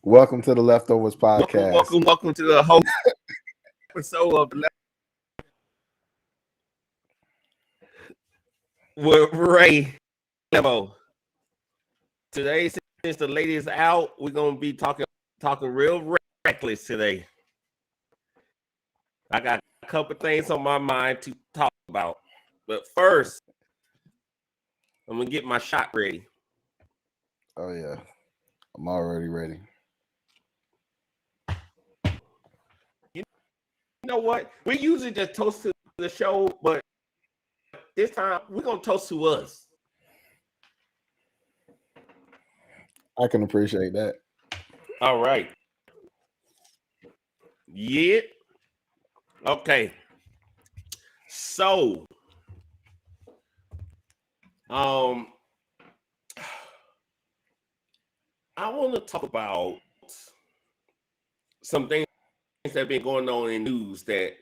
Welcome to the Leftovers Podcast. Welcome to the whole episode of the with Ray Levo. Today, since the lady is out, we're gonna be talking real reckless today. I got a couple things on my mind to talk about, but first, I'm gonna get my shot ready. Oh yeah, I'm already ready. You know what? We usually just toast to the show, but this time we're gonna toast to us. I can appreciate that. All right. Yeah. Okay. So, I want to talk about some things that have been going on in news that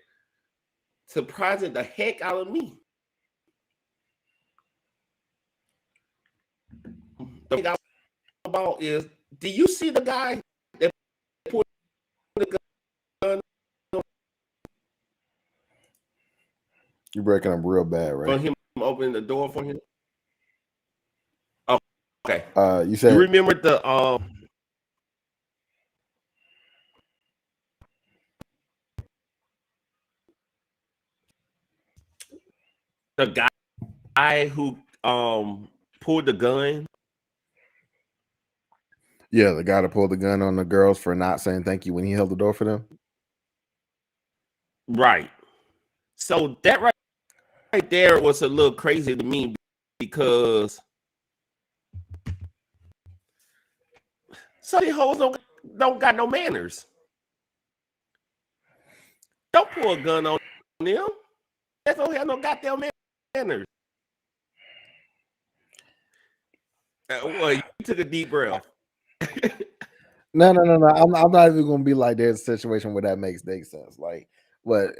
surprising the heck out of me. The thing I about is, do you see the guy that put the gun You're breaking up real bad, right? on him, opening the door for him? Oh, okay. You said You remember the guy who pulled the gun? Yeah, the guy that pulled the gun on the girls for not saying thank you when he held the door for them. Right. So that right there was a little crazy to me because some of these hoes don't got no manners. Don't pull a gun on them. They don't have no goddamn manners. Well, you took a deep breath. No. I'm not even gonna be like there's a situation where that makes sense. Like, but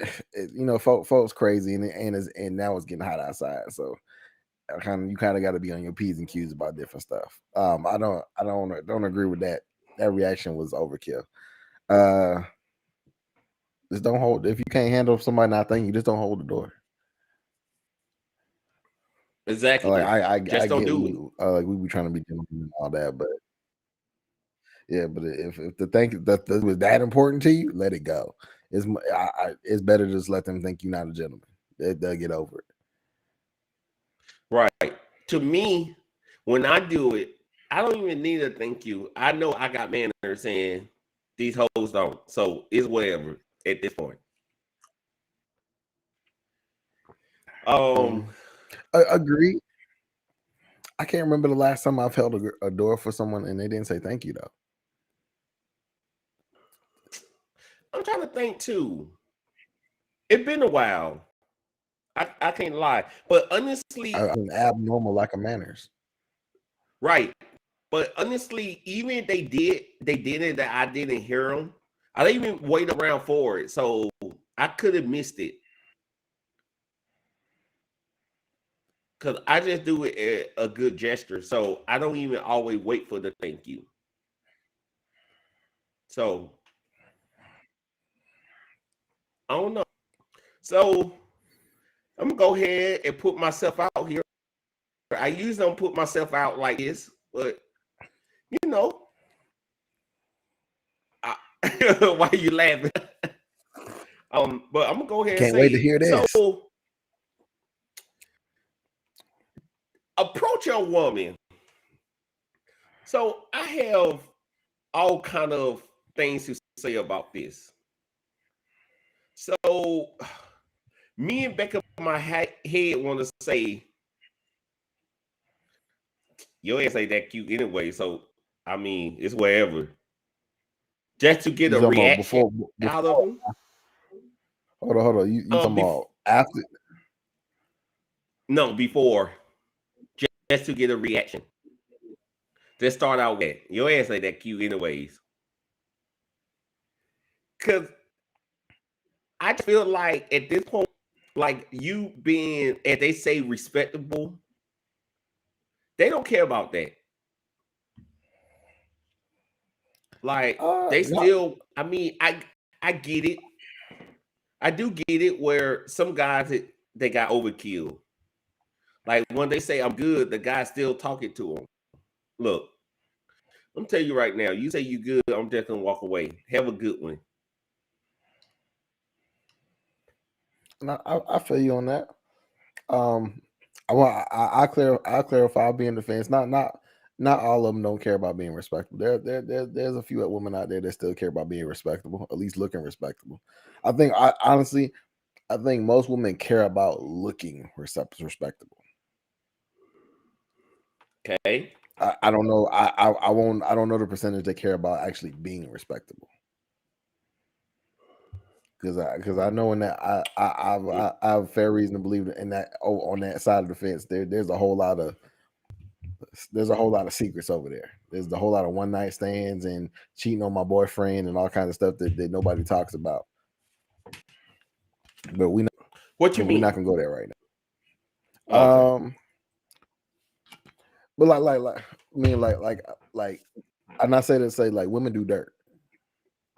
folks crazy and now it's getting hot outside, so you kind of got to be on your P's and Q's about different stuff. I don't agree with that. That reaction was overkill. Just don't hold. If you can't handle somebody not thanking you, just don't hold the door. Exactly. Like I just don't get do it. Like we be trying to be gentlemen and all that, but yeah, but if the thing that was that important to you, let it go. It's better to just let them think you're not a gentleman. They'll get over it. Right. To me, when I do it, I don't even need a thank you. I know I got manners and these hoes don't. So it's whatever at this point. Agree. I can't remember the last time I've held a door for someone and they didn't say thank you though. I'm trying to think too. It's been a while. I can't lie, but honestly, I'm abnormal lack of manners. Right, but honestly, even if they did it that I didn't hear them. I didn't even wait around for it, so I could have missed it. Because I just do it a good gesture, so I don't even always wait for the thank you. So I don't know. So I'm gonna go ahead and put myself out here. I usually don't put myself out like this, but you know, why are you laughing? But I'm gonna go ahead and Can't wait to say hear it. this. So approach your woman. So I have all kind of things to say about this. So me and back of my head want to say your ass ain't that cute anyway. So I mean, it's wherever. Just to get You a talking about reaction out of them. Hold on. You talking about after? No, before. Just to get a reaction. Let's start out with your ass ain't that cute anyways. Cause I feel like at this point, like you being, as they say, respectable, they don't care about that. Like they No, still. I mean, I get it. I do get it. Where some guys they got overkill. Like when they say I'm good, the guy's still talking to them. Look, I'm tell you right now. You say you good, I'm just gonna walk away. Have a good one. no, I feel you on that. Um, I clarify. I'll be in defense. Not all of them don't care about being respectable. There's a few women out there that still care about being respectable, at least looking respectable. Honestly, I think most women care about looking respectable. Okay. I don't know. I won't. I don't know the percentage that care about actually being respectable. Because I know in that I have fair reason to believe in that. On that side of the fence, there's a whole lot of secrets over there. There's a whole lot of one night stands and cheating on my boyfriend and all kinds of stuff that nobody talks about. But What you we're mean? not gonna go there right now. Okay. But I mean like I'm not saying to say like women do dirt,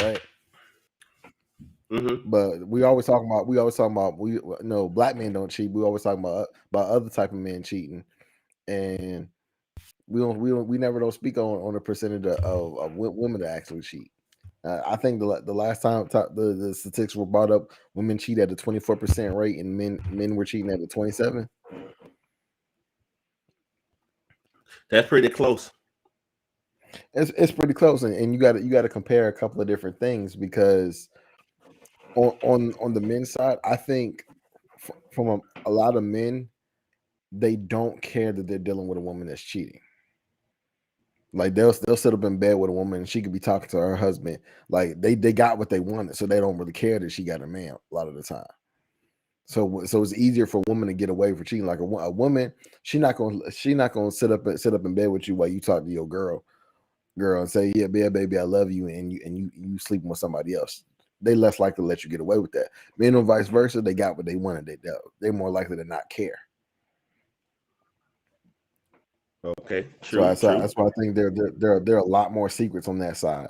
right? Mm-hmm. But we always talking about we no black men don't cheat. We always talking about other type of men cheating, and we never don't speak on the percentage of women that actually cheat. I think the last time the statistics were brought up, women cheat at a 24% rate, and men were cheating at a 27. That's pretty close. It's pretty close, and you got to compare a couple of different things because on the men's side, I think from a lot of men, they don't care that they're dealing with a woman that's cheating. Like they'll sit up in bed with a woman and she could be talking to her husband. Like they got what they wanted, so they don't really care that she got a man a lot of the time. So it's easier for a woman to get away for cheating. Like a woman, she's not gonna sit up in bed with you while you talk to your girl and say, yeah, baby, I love you, and you sleeping with somebody else. They less likely to let you get away with that. Men or vice versa, they got what they wanted. They're more likely to not care. Okay. So True. True. that's why I think there are a lot more secrets on that side.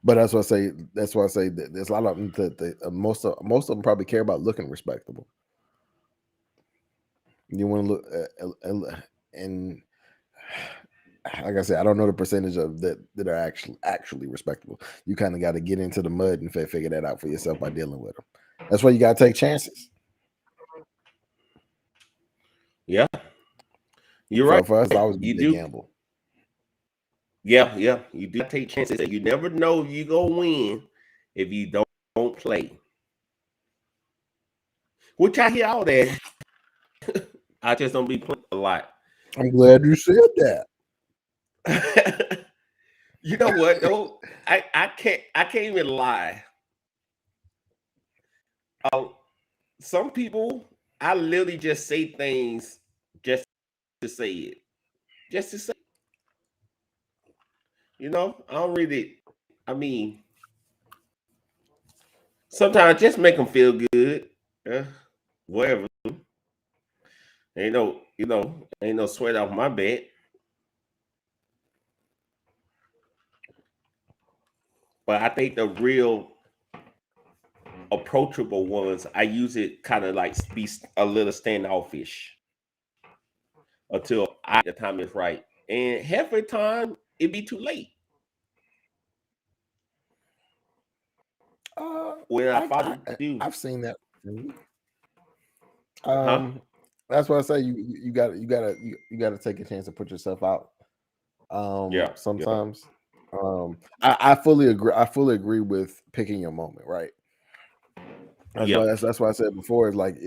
But that's why I say that there's a lot of them that most of them probably care about looking respectable. You want to look and like I said, I don't know the percentage of that are actually respectable. You kind of got to get into the mud and figure that out for yourself by dealing with them. That's why you got to take chances. Yeah. You're right. For us, it's always You been a do. gamble. Yeah. Yeah. You do take chances. You never know if you gonna win if you don't play. Which I hear all that. I just don't be playing a lot. I'm glad you said that. You know what though? I can't even lie. Uh, some people I literally just say things just to say it. Just to say, I don't really. I mean, sometimes just make them feel good. Whatever. Ain't no sweat off my back. But I think the real approachable ones, I use it kind of like be a little standoffish until the time is right. And half the time it be too late. When I finally do, I've seen that. huh? That's why I say you got to take a chance to put yourself out. Yeah, yeah, Sometimes, I fully agree. I fully agree with picking your moment, right? yeah. That's why I said before is like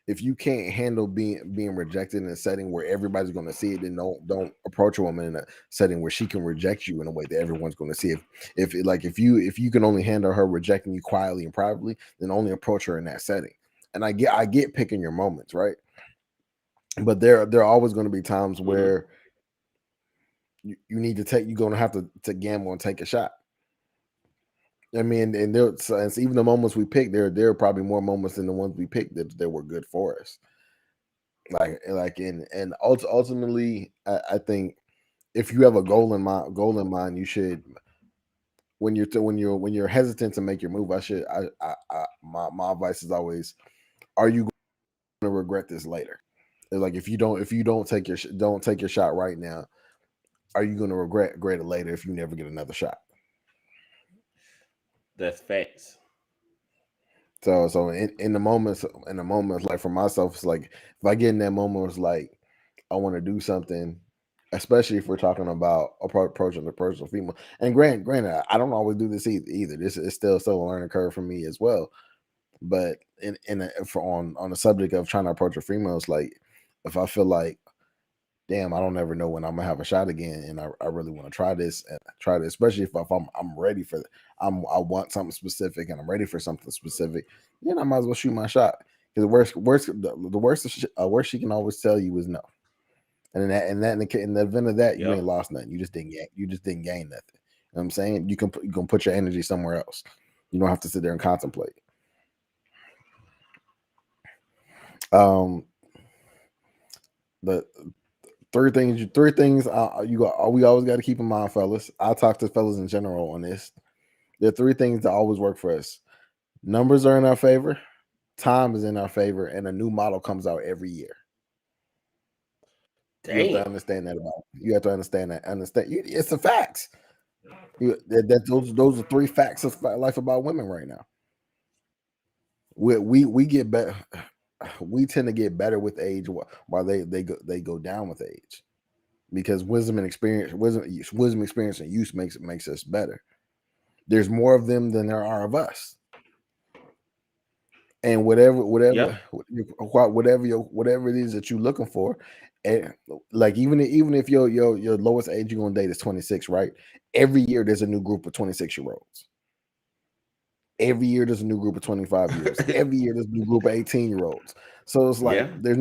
if you can't handle being rejected in a setting where everybody's going to see it, then don't approach a woman in a setting where she can reject you in a way that everyone's going to see. If you can only handle her rejecting you quietly and privately, then only approach her in that setting. And I get picking your moments, right? But there are always going to be times Hmm. where you need to you're going to have to gamble and take a shot. I mean, and it's even the moments we picked, there are probably more moments than the ones we picked that were good for us. Ultimately, I think if you have a goal in mind, you should when you're hesitant to make your move. My advice is always, are you going to regret this later? It's like if you don't take your shot right now, are you going to regret it later if you never get another shot? That's facts. So in the moments, like for myself, it's like if I get in that moment, it's like I want to do something, especially if we're talking about approaching the personal female. And granted, I don't always do this either. This is still a learning curve for me as well. But on the subject of trying to approach a female, it's like if I feel like, damn, I don't ever know when I'm gonna have a shot again, and I really want to try this, especially if I'm ready for I want something specific and I'm ready for something specific, then I might as well shoot my shot. Because the worst she can always tell you is no, and in the event of that, you Yep. ain't lost nothing. You just didn't gain nothing. You know what I'm saying? You can put your energy somewhere else. You don't have to sit there and contemplate. The three things we always got to keep in mind, fellas. I talk to fellas in general on this. There are three things that always work for us. Numbers are in our favor, time is in our favor, and a new model comes out every year. You have to Damn. understand that you have to understand that. It's the facts. Those are three facts of life about women right now. We get better. We tend to get better with age, while they go down with age, because wisdom, experience, and use makes us better. There's more of them than there are of us, and whatever Yep. it is that you're looking for, and like even if your lowest age you're gonna date is 26, right? Every year there's a new group of 26-year-olds. Every year there's a new group of 25-year-olds. Every year there's a new group of 18-year-olds. So it's like Yeah. there's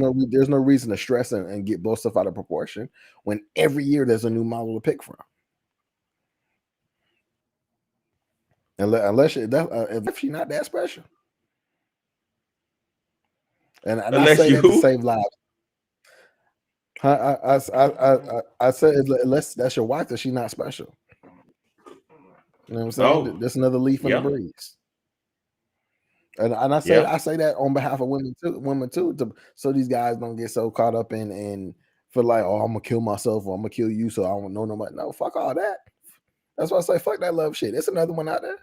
no reason to stress and blow stuff out of proportion when every year there's a new model to pick from. If she's not that special, and I Unless say that to you. save lives. I said unless that's your wife, that she's not special. You know what I'm saying? Oh. That's another leaf in the Yep. breeze. And I say Yep. that on behalf of women too, so these guys don't get so caught up in feel like, oh, I'm gonna kill myself or I'm gonna kill you, so I don't know nobody. No, fuck all that. That's why I say fuck that love shit. It's another one out there.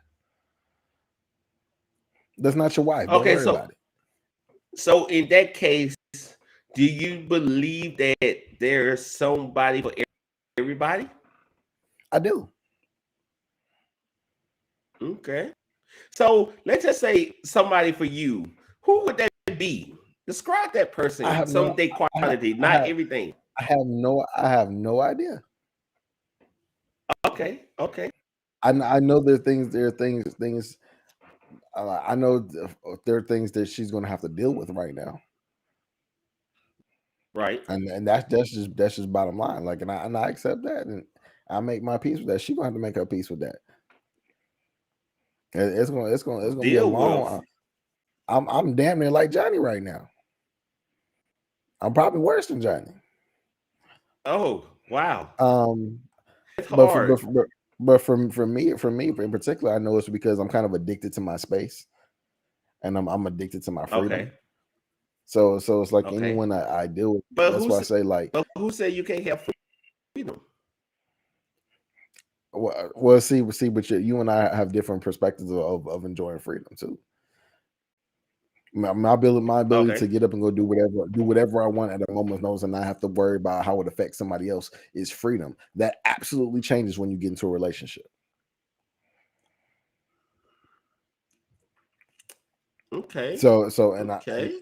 That's not your wife. Don't Okay. worry about it. So in that case, do you believe that there's somebody for everybody? I do. Okay. So let's just say somebody for you. Who would that be? Describe that I person. have Some no. of their I have. quality, I not have. everything. I have no idea. Okay. Okay. I know there are things. I know there are things that she's going to have to deal with right now, Right. and that's just bottom line. Like, and I accept that, and I make my peace with that. She's going to have to make her peace with that. It's gonna be a Deal with. long. I'm damn near like Johnny right now. I'm probably worse than Johnny. Oh, wow. Um, It's but hard. for me in particular, I know it's because I'm kind of addicted to my space, and I'm addicted to my freedom. Okay. So it's like Okay. anyone I deal with. But That's why I say, like, who said you can't have freedom? well, see, but you and I have different perspectives of enjoying freedom too. My ability to Okay. get up and go do whatever I want at a moment's notice and not have to worry about how it affects somebody else is freedom. That absolutely changes when you get into a relationship. Okay. So and I Okay.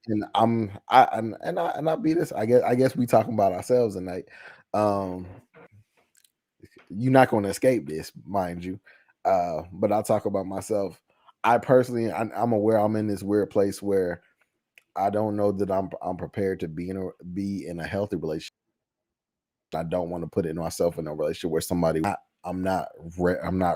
and I'm I and I be this. I guess we talking about ourselves tonight. Um, you're not going to escape this, mind you. But I'll talk about myself. I personally, I'm aware I'm in this weird place where I don't know that I'm prepared to be in a healthy relationship. I don't want to put it myself in a relationship where I'm not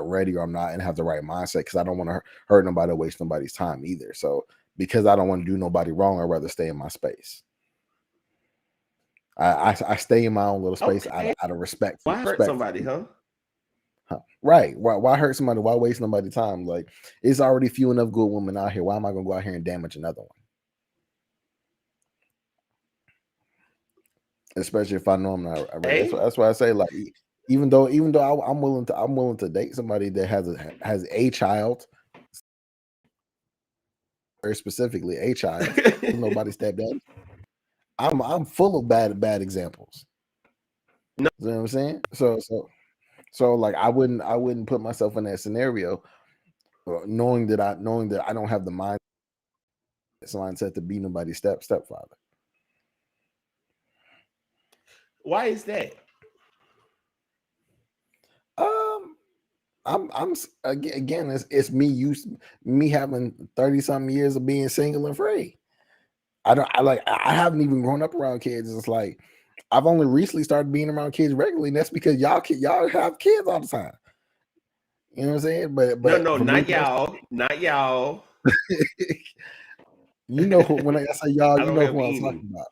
ready, or I'm not and have the right mindset, because I don't want to hurt nobody or waste nobody's time either. So because I don't want to do nobody wrong, I'd rather stay in my space. I stay in my own little space Okay. out of respect Why hurt respect for somebody, people. huh? Right. Why hurt somebody? Why waste nobody's time? Like, it's already few enough good women out here. Why am I gonna go out here and damage another one? Especially if I know I'm not ready. Hey, That's why I say, like, even though I'm willing to date somebody that has a child, very specifically a child. Nobody stepdad. I'm full of bad examples. no, You know what I'm saying? So like I wouldn't put myself in that scenario, knowing that I don't have the mindset to be nobody's stepfather. why is that? Um, I'm again, it's me having 30 something years of being single and free. I haven't even grown up around kids. It's like I've only recently started being around kids regularly, and that's because y'all have kids all the time. You know what I'm saying? But No, for me not personally, y'all, not y'all. you know when I say y'all, I you don't know have who I'm any. talking about.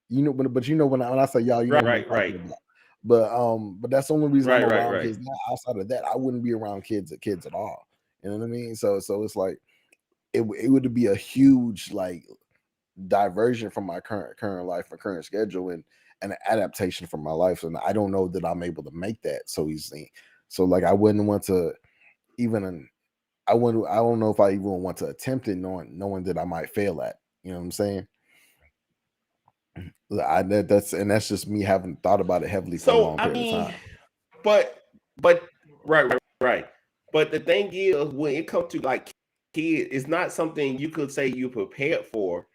You know, but you know when I say y'all, you know who I'm Right. talking about. But that's the only reason I'm around Right. kids now. Outside of that, I wouldn't be around kids at all. You know what I mean? So it's like it would be a huge like diversion from my current life and current schedule and an adaptation from my life. And I don't know that I'm able to make that so easily. So like I wouldn't want to even I don't know if I even want to attempt it knowing that I might fail at. You know what I'm saying? That's just me having thought about it heavily for a So long I period of mean, time. but right. But the thing is, when it comes to like kids, it's not something you could say you prepared for.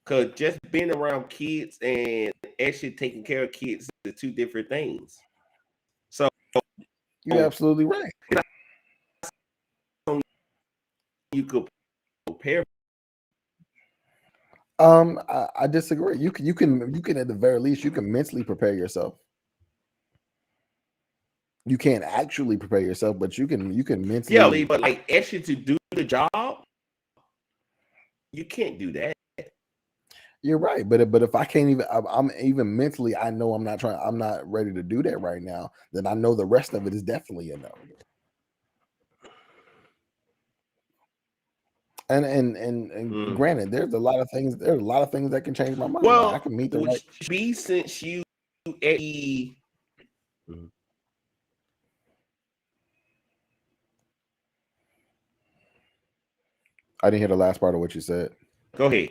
Cause just being around kids and actually taking care of kids is two different things. So You're absolutely right. you could prepare. I disagree. You can at the very least you can mentally prepare yourself. You can't actually prepare yourself, but you can Yeah, mentally. but like actually to do the job, you can't do that. You're right, but if I can't even, I'm even mentally, I know I'm not ready to do that right now. Then I know the rest of it is definitely a no. And Mm. granted, there's a lot of things that can change my mind. Like I Well, can meet the would right. be since you actually I didn't hear the last part of what you said. go ahead.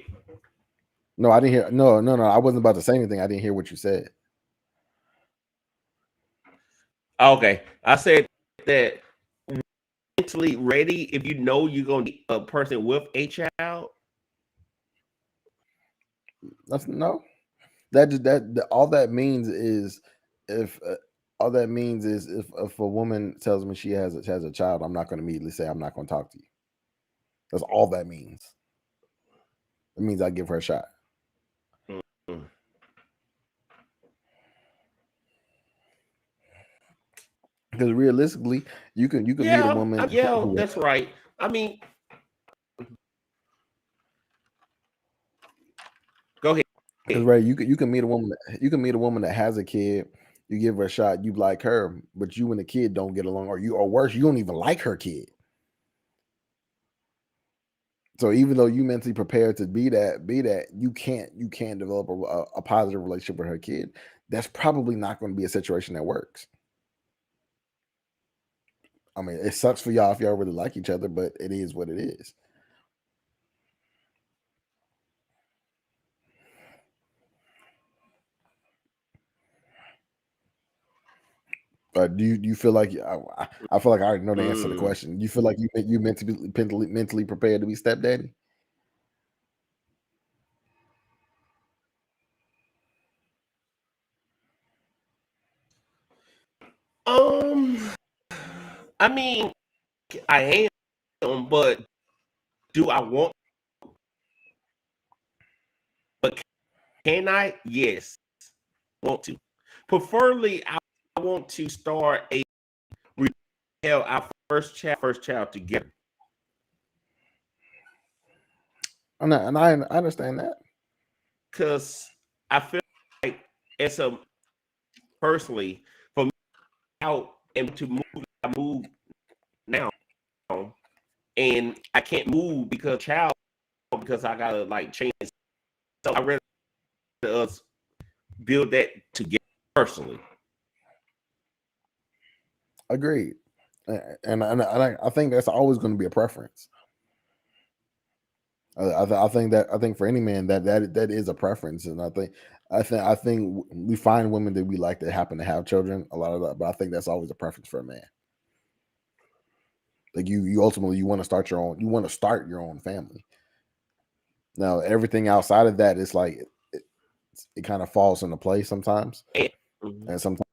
No, I didn't hear. No. I wasn't about to say anything. I didn't hear what you said. Okay, I said that mentally ready if you know you're gonna be a person with a child. That's no. All that means is if all that means is if a woman tells me she has a child, I'm not going to immediately say I'm not going to talk to you. That's all that means. It means I give her a shot. Mm. Because realistically, you can meet a woman Yeah, who that's right. I mean, go ahead. because right you can meet a woman that has a kid. You give her a shot, you like her, but you and the kid don't get along, or worse, you don't even like her kid. So even though you mentally prepared to be that, you can't develop a positive relationship with her kid. That's probably not going to be a situation that works. I mean, it sucks for y'all if y'all really like each other, but it is what it is. Do you feel like I feel like I already know the answer to the Mm. question. You feel like you mentally prepared to be stepdaddy? Um, I mean, I am, but do I want? But can I? Yes, want to. Preferably, I want to start our first child together. And I understand that. Because I feel as a personally for me out and to move, I move now, and I can't move because child because I gotta like change. So I rather us build that together personally. Agreed. And I think that's always going to be a preference. I think for any man that is a preference, and I think we find women that we like that happen to have children a lot of that, but I think that's always a preference for a man. Like you ultimately you want to start your own family. Now everything outside of that is like it kind of falls into place sometimes, and sometimes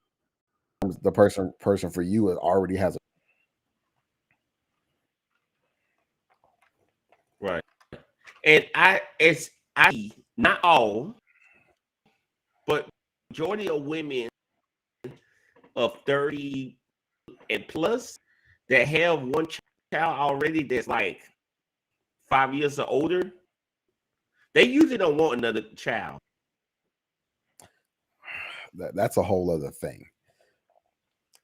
the person for you already has a Right. And I not all, but majority of women of 30 and plus that have one child already that's like 5 years or older, they usually don't want another child. that's a whole other thing.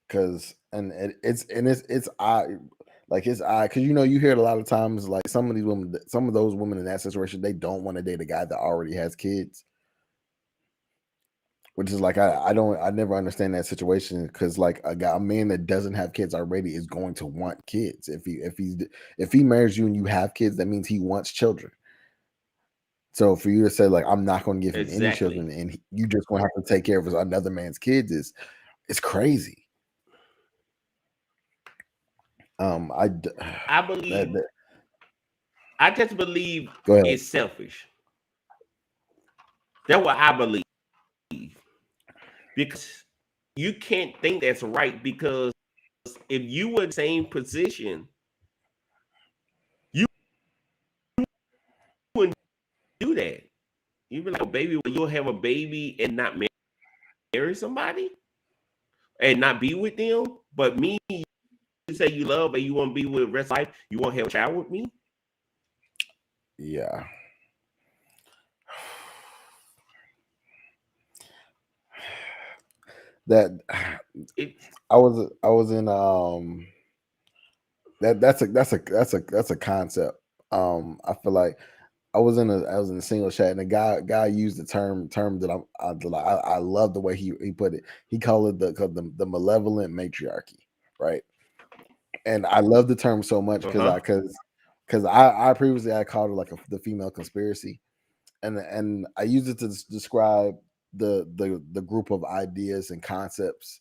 Cause it's odd, like it's odd because you hear it a lot of times like some of those women in that situation they don't want to date a guy that already has kids, which is like I never understand that situation because like a man that doesn't have kids already is going to want kids if he marries you and you have kids that means he wants children. So for you to say like I'm not going to give him any children and you just going to have to take care of another man's kids it's crazy. I believe I just believe it's selfish. That's what I believe. Because you can't think that's right because if you were in the same position, you wouldn't do that. You'd be like, oh, baby, you'll have a baby and not marry somebody and not be with them. But me, you say you love and you want to be with the rest of life, you want to have a child with me? Yeah. That I was in that's a concept. I feel like I was in a single chat and a guy used the term that I love the way he put it. He called it the malevolent matriarchy, right? And I love the term so much because I previously I called it like the female conspiracy, and I used it to describe the group of ideas and concepts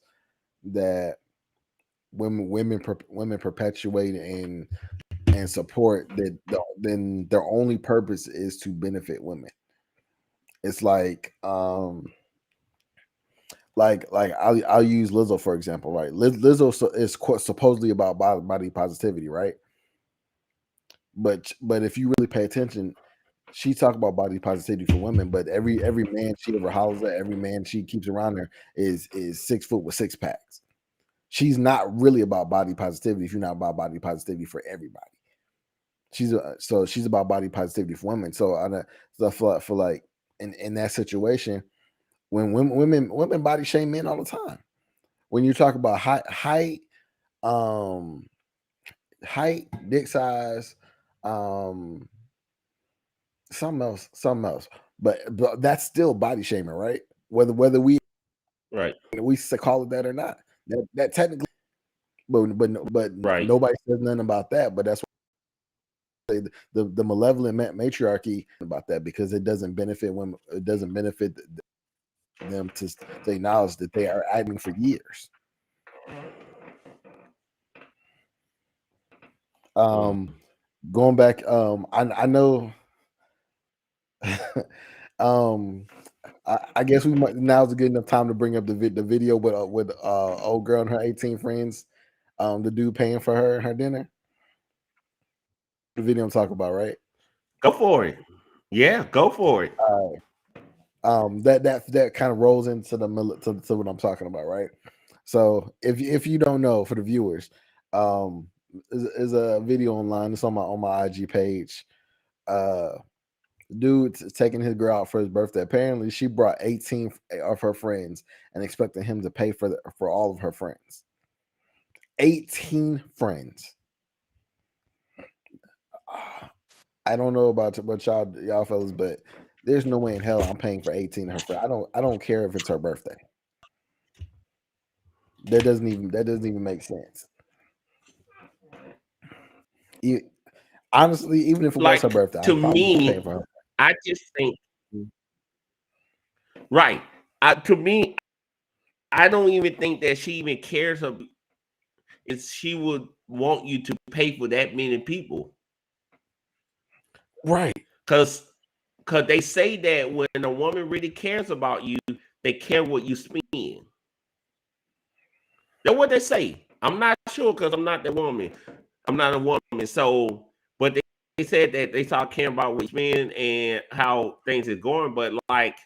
that women perpetuate and support that then their only purpose is to benefit women. It's like I'll use Lizzo for example, right? Lizzo is supposedly about body positivity, right? But if you really pay attention, she talk about body positivity for women, but every man she ever hollers at, every man she keeps around her is 6 foot with six packs. She's not really about body positivity if you're not about body positivity for everybody. She's about body positivity for women. So for like in that situation, when women body shame men all the time. When you talk about height, dick size, something else, but that's still body shaming, right? Whether we call it that or not, that technically, but Right. nobody says nothing about that. But that's the malevolent matriarchy about that because it doesn't benefit women. It doesn't benefit them to acknowledge that they are acting for years. Going back, I know. I guess we might now's a good enough time to bring up the video with old girl and her 18 friends, the dude paying for her dinner. The video I'm talking about, right? Go for it. Yeah, go for it. That kind of rolls into to what I'm talking about, right? So if you don't know, for the viewers, is a video online. It's on my IG page. Dude taking his girl out for his birthday. Apparently, she brought 18 of her friends and expected him to pay for all of her friends. 18 friends. I don't know about y'all fellas, but there's no way in hell I'm paying for 18 of her friends. I don't care if it's her birthday. That doesn't even make sense. Honestly, even if it was her Like, birthday, to I'm probably not paying me, for her. I just think, right. To me, I don't even think that she even cares of if she would want you to pay for that many people. Right. Because they say that when a woman really cares about you, they care what you spend. That's what they say. I'm not sure because I'm not the woman. I'm not a woman. So, but they said that they start caring about what you spend and how things is going. But like,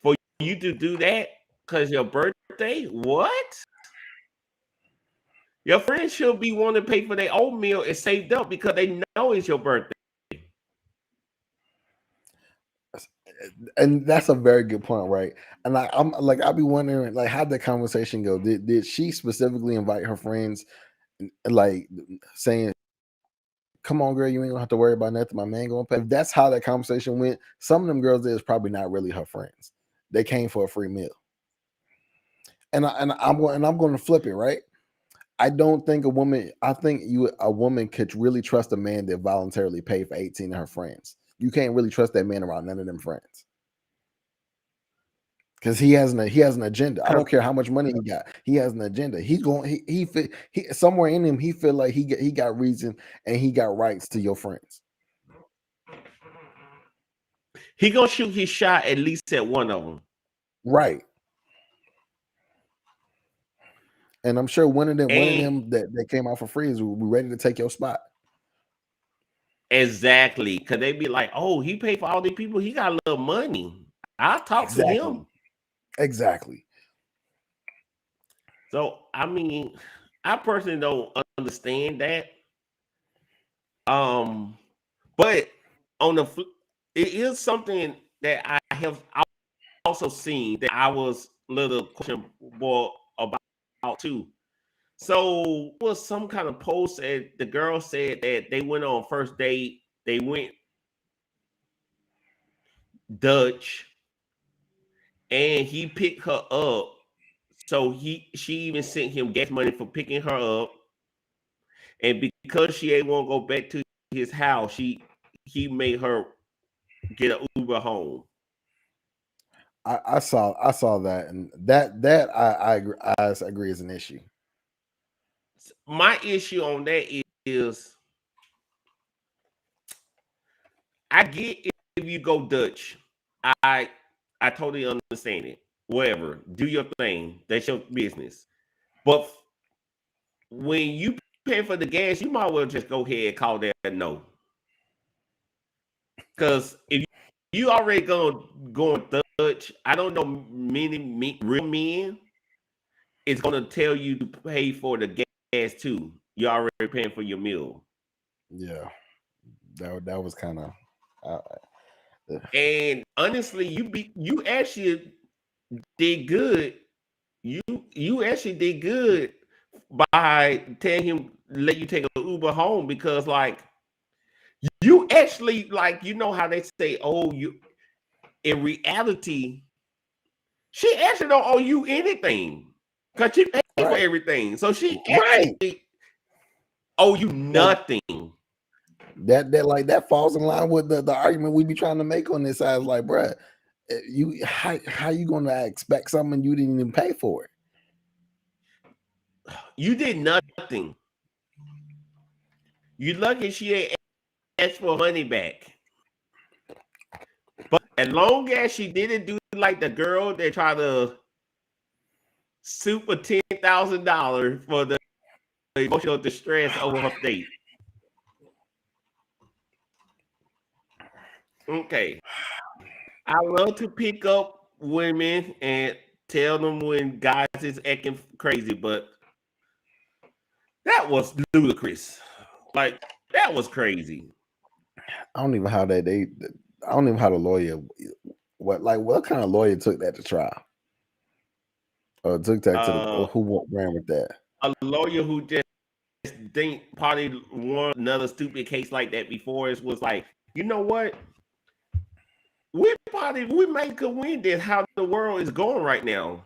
for you to do that because your birthday, what? Your friends should be wanting to pay for their own meal and saved up because they know it's your birthday. And that's a very good point, right? And I'm like, I'll be wondering, like, how'd the conversation go? Did she specifically invite her friends, like, saying, "Come on, girl, you ain't gonna have to worry about nothing. My man gonna pay." If that's how that conversation went, some of them girls is probably not really her friends. They came for a free meal. I'm going to flip it, right? I don't think a woman. I think a woman could really trust a man that voluntarily paid for 18 of her friends. You can't really trust that man around none of them friends. Because he has an agenda. I don't care how much money he got. He has an agenda. He's going. He somewhere in him. He feel like he got reason and he got rights to your friends. He gonna shoot his shot at least at one of them. Right. And I'm sure one of them that came out for free is ready to take your spot. Exactly, because they be like, "Oh, he paid for all these people. He got a little money. I'll talk to Exactly. him." Exactly. So I mean, I personally don't understand that. But on the it is something that I have also seen that I was a little questionable about too. So it was some kind of post that the girl said that they went on first date. They went Dutch, and he picked her up. So she even sent him gas money for picking her up. And because she ain't want to go back to his house, he made her get an Uber home. I saw that, and that I agree is an issue. My issue on that is I get if you go Dutch. I I totally understand it. Whatever. Do your thing. That's your business. But when you pay for the gas, you might well just go ahead and call that a no. Because if you already going Dutch, I don't know many real men is going to tell you to pay for the gas too. You're already paying for your meal. Yeah, that was kind of. And honestly, you actually did good. You actually did good by telling him let you take an Uber home because like you actually like how they say you in reality she actually don't owe you anything because she paid for Right. everything. So she Right. actually owe you Like nothing. that falls in line with the argument we be trying to make on this side. Like, bruh, you how you gonna expect something you didn't even pay for it? You did nothing. You lucky she ain't asked for money back. But as long as she didn't do like the girl that tried to sue for $10,000 for the emotional distress over her date. Okay. I love to pick up women and tell them when guys is acting crazy, but that was ludicrous. Like that was crazy. I don't even how that they. I don't even know how the lawyer what kind of lawyer took that to trial or took that to the or who ran with that. A lawyer who just think probably won another stupid case like that before. It was like, you know what? We could win this. How the world is going right now.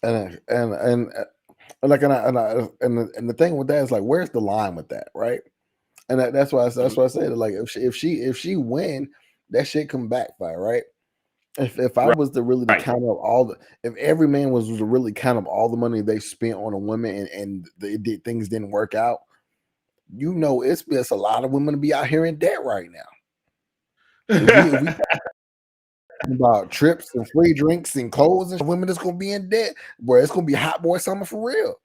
And like and the thing with that is like, where's the line with that, right? And that's why I said like if she win, that shit come backfire, right? If I was to really count up if every man was to really count up all the money they spent on a woman and things didn't work out, you know, it's a lot of women to be out here in debt right now. If we about trips and free drinks and clothes and women that's gonna be in debt, where it's gonna be hot boy summer for real.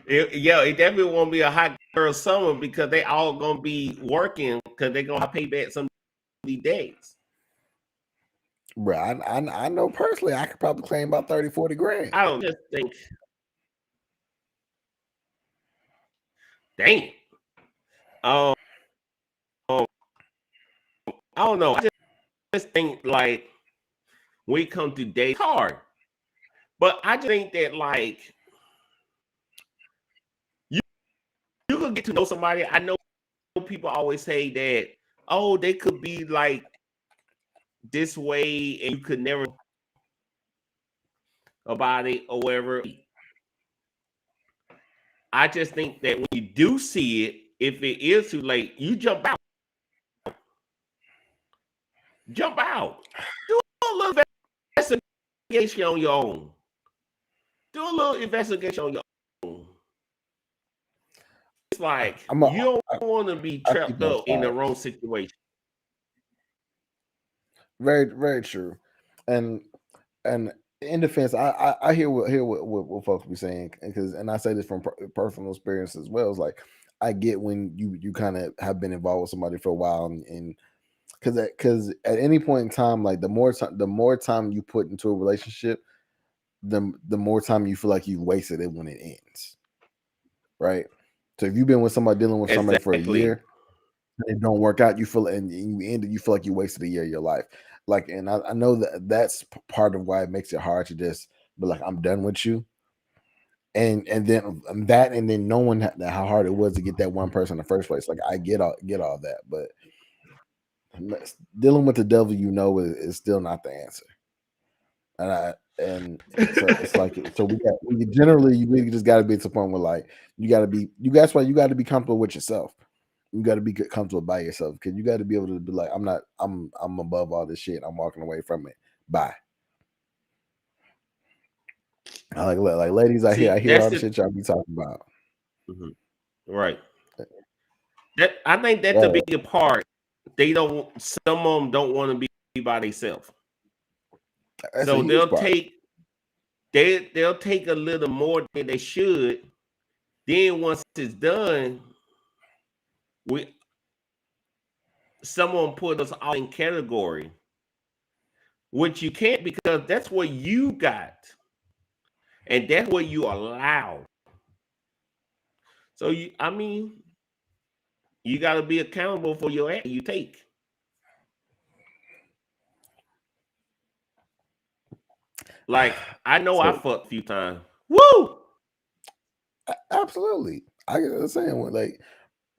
It definitely won't be a hot girl summer because they all gonna be working because they're gonna pay back some of these days. Bro, I know personally I could probably claim about 30-40 grand. I don't just think, dang. I don't know. I just think like when it comes to dating, it's hard. But I just think that like you could get to know somebody. I know people always say that, oh, they could be like this way and you could never about it or whatever. I just think that when you do see it, if it is too late, you jump out. Jump out. Do a little investigation on your own. Do a little investigation on your own. It's like you don't want to be trapped up in the wrong situation. Very, very true. And in defense, I hear what folks be saying, and I say this from personal experience as well. It's like I get when you kind of have been involved with somebody for a while, and because at any point in time, like the more time you put into a relationship, the more time you feel like you've wasted it when it ends, right? So if you've been with somebody dealing with somebody for a year, and it don't work out, you feel and you end it, you feel like you wasted a year of your life. Like, and I know that's part of why it makes it hard to just be like, I'm done with you. And then knowing how hard it was to get that one person in the first place. Like I get all that, but dealing with the devil, you know, is still not the answer. And so it's like, so we generally, you really just got to be at the point where like that's why you got to be comfortable with yourself. You got to be comfortable by yourself because you got to be able to be like, I'm above all this shit. I'm walking away from it. Bye. Like ladies, I hear all the shit y'all be talking about. Mm-hmm. Right. I think that's the bigger part. Some of them don't want to be by themselves. So they'll take a little more than they should. Then once it's done, someone put us all in category, which you can't because that's what you got, and that's what you allow. So you got to be accountable for your act you take. Like I know I fucked a few times. Woo! Absolutely, I get what I'm saying. Like,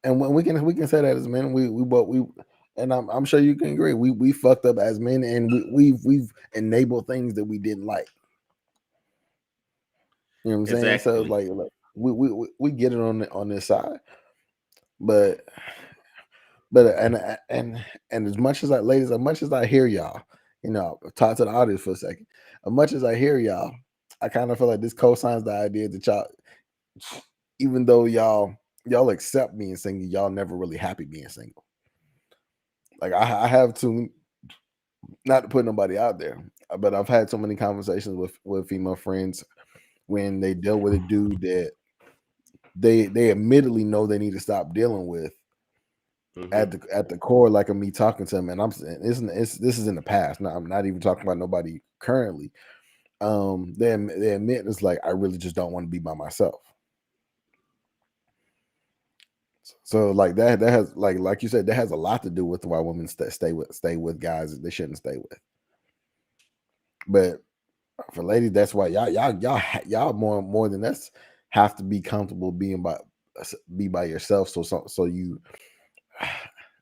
and when we can say that as men, we and I'm sure you can agree. We fucked up as men, and we've enabled things that we didn't like. You know what I'm saying? Exactly. So like we get it on this side, but and as much as ladies, as much as I hear y'all, you know, talk to the audience for a second. As much as I hear y'all, I kind of feel like this co-signs the idea that y'all, even though y'all accept being single, y'all never really happy being single. Like I have to, not to put nobody out there, but I've had so many conversations with female friends when they deal with a dude that they admittedly know they need to stop dealing with. Mm-hmm. At the core, like of me talking to him, and I'm saying this is in the past. Now I'm not even talking about nobody currently. They admit it's like I really just don't want to be by myself. So like that has like you said, that has a lot to do with why women stay with guys they shouldn't stay with. But for ladies, that's why y'all more than us have to be comfortable be by yourself. So you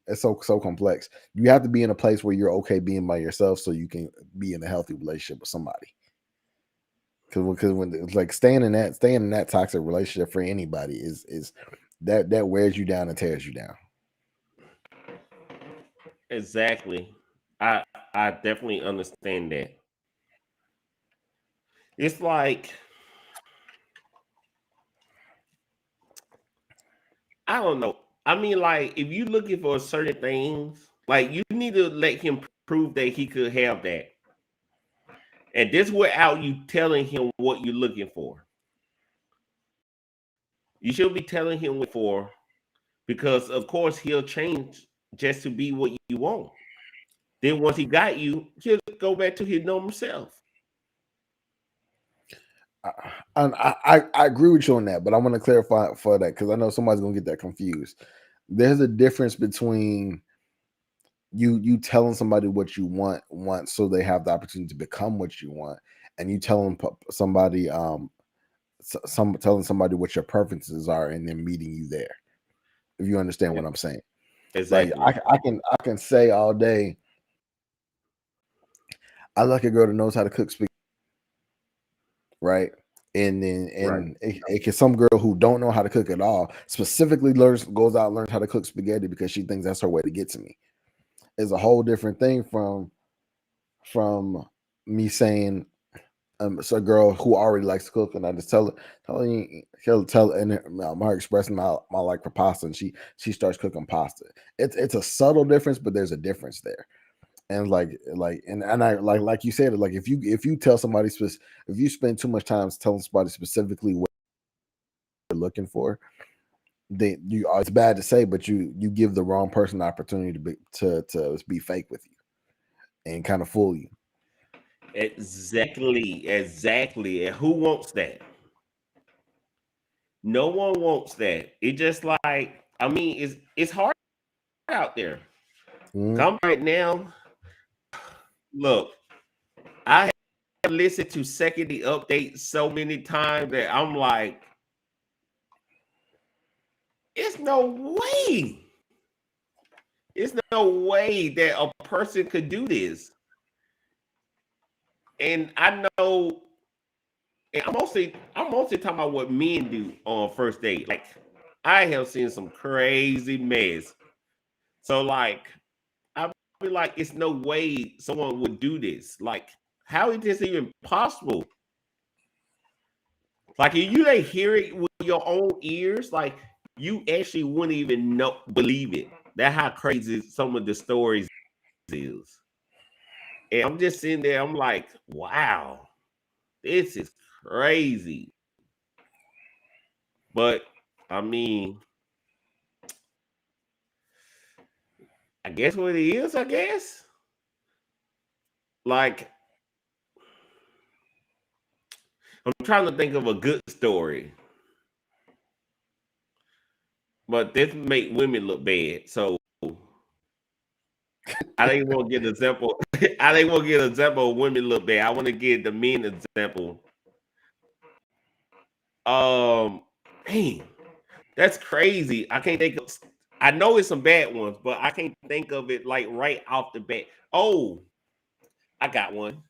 it's so complex. You have to be in a place where you're okay being by yourself, so you can be in a healthy relationship with somebody. Because when it's like staying in that toxic relationship for anybody is that wears you down and tears you down. Exactly. I definitely understand that. It's like I don't know. I mean, like if you're looking for certain things, like you need to let him prove that he could have that. And this without you telling him what you're looking for. You should be telling him what for, because of course he'll change just to be what you want. Then once he got you, he'll go back to his normal self. I agree with you on that, but I want to clarify for that because I know somebody's gonna get that confused. There's a difference between you telling somebody what you want so they have the opportunity to become what you want, and you telling somebody telling somebody what your preferences are and then meeting you there. If you understand what I'm saying, like Exactly. I can say all day, I like a girl that knows how to cook spaghetti, right? And then Right. it can some girl who don't know how to cook at all specifically goes out and learns how to cook spaghetti because she thinks that's her way to get to me. Is a whole different thing from me saying it's a girl who already likes to cook, and I just and her expressing my like for pasta, and she starts cooking pasta. It's a subtle difference, but there's a difference there. And and I like you said, like if you tell somebody if you spend too much time telling somebody specifically what you're looking for, then it's bad to say, but you give the wrong person the opportunity to be fake with you and kind of fool you. Exactly. Exactly. And who wants that? No one wants that. It just like I mean, it's hard out there. Mhm. Come right now. Look, I have listened to Second the Update so many times that I'm like, it's no way. It's no way that a person could do this. And I know, and I'm mostly talking about what men do on first date. Like, I have seen some crazy mess. So, like, I feel like it's no way someone would do this. Like, how is this even possible? Like, if you didn't hear it with your own ears, like you actually wouldn't even believe it. That's how crazy some of the stories is. And I'm just sitting there, I'm like, wow, this is crazy. But I mean, I guess what it is, I guess. Like, I'm trying to think of a good story, but this make women look bad. So I didn't want to get an example. I didn't want to get an example of women look bad. I want to get the men example. Um, Dang, that's crazy. I can't think of. I know it's some bad ones, but I can't think of it like right off the bat. Oh, I got one.